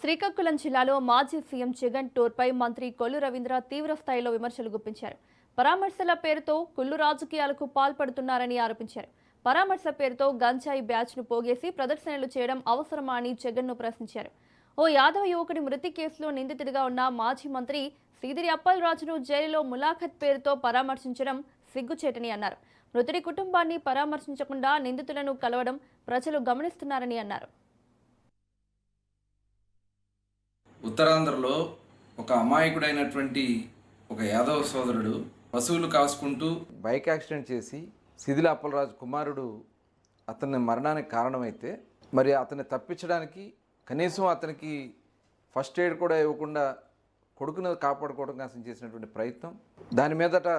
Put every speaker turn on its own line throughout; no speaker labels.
శ్రీకాకుళం జిల్లాలో మాజీ సీఎం జగన్ టూర్పై మంత్రి కొల్లు రవీంద్ర తీవ్ర స్థాయిలో విమర్శలు గుప్పించారు. పరామర్శల పేరుతో కుళ్ళు రాజకీయాలకు పాల్పడుతున్నారని ఆరోపించారు. పరామర్శ పేరుతో గంజాయి బ్యాచ్ను పోగేసి ప్రదర్శనలు చేయడం అవసరమా అని జగన్ను ప్రశ్నించారు. ఓ యాదవ యువకుడి మృతి కేసులో నిందితుడిగా ఉన్న మాజీ మంత్రి సీదిరి అప్పలరాజును జైలులో ములాఖత్ పేరుతో పరామర్శించడం సిగ్గుచేటని అన్నారు. మృతుడి కుటుంబాన్ని పరామర్శించకుండా నిందితులను కలవడం ప్రజలు గమనిస్తున్నారని అన్నారు.
ఉత్తరాంధ్రలో ఒక అమాయకుడైనటువంటి ఒక యాదవ సోదరుడు పశువులు కాసుకుంటూ
బైక్ యాక్సిడెంట్ చేసి సిదిలి అప్పలరాజు కుమారుడు అతని మరణానికి కారణమైతే మరి అతన్ని తప్పించడానికి కనీసం అతనికి ఫస్ట్ ఎయిడ్ కూడా ఇవ్వకుండా కొడుకును కాపాడుకోవడం కోసం చేసినటువంటి ప్రయత్నం, దాని మీదట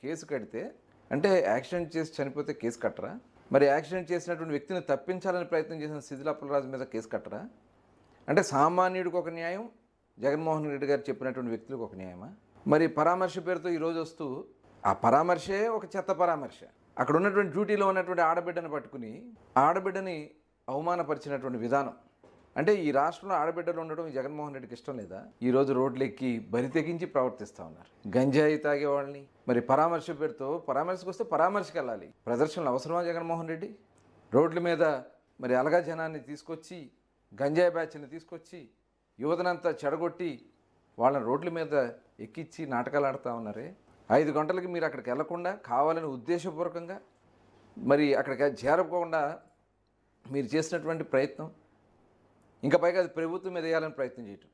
కేసు కడితే అంటే యాక్సిడెంట్ చేసి చనిపోతే కేసు కట్టరా? మరి యాక్సిడెంట్ చేసినటువంటి వ్యక్తిని తప్పించాలని ప్రయత్నం చేసిన సిదిలి అప్పలరాజు మీద కేసు కట్టరా? అంటే సామాన్యుడికి ఒక న్యాయం, జగన్మోహన్ రెడ్డి గారు చెప్పినటువంటి వ్యక్తులకు ఒక న్యాయమా? మరి పరామర్శ పేరుతో ఈరోజు వస్తూ ఆ పరామర్శే ఒక చెత్త పరామర్శ. అక్కడ ఉన్నటువంటి డ్యూటీలో ఉన్నటువంటి ఆడబిడ్డను పట్టుకుని ఆడబిడ్డని అవమానపరిచినటువంటి విధానం. అంటే ఈ రాష్ట్రంలో ఆడబిడ్డలు ఉండడం జగన్మోహన్ రెడ్డికి ఇష్టం లేదా? ఈరోజు రోడ్లెక్కి బరి తెగించి ప్రవర్తిస్తూ ఉన్నారు. గంజాయి తాగే వాళ్ళని మరి పరామర్శ పేరుతో పరామర్శకు వస్తే పరామర్శకు వెళ్ళాలి. ప్రదర్శనలు అవసరమా జగన్మోహన్ రెడ్డి? రోడ్ల మీద మరి అలగా జనాన్ని తీసుకొచ్చి గంజాయి బ్యాచ్ని తీసుకొచ్చి యువతనంతా చెడగొట్టి వాళ్ళని రోడ్ల మీద ఎక్కించి నాటకాలు ఆడుతూ ఉన్నారే. 5 గంటలకి మీరు అక్కడికి వెళ్లకుండా కావాలని ఉద్దేశపూర్వకంగా మరి అక్కడికి చేరకుండా మీరు చేసినటువంటి ప్రయత్నం, ఇంకా పైగా అది ప్రభుత్వం మీద వేయాలని ప్రయత్నం చేయటం.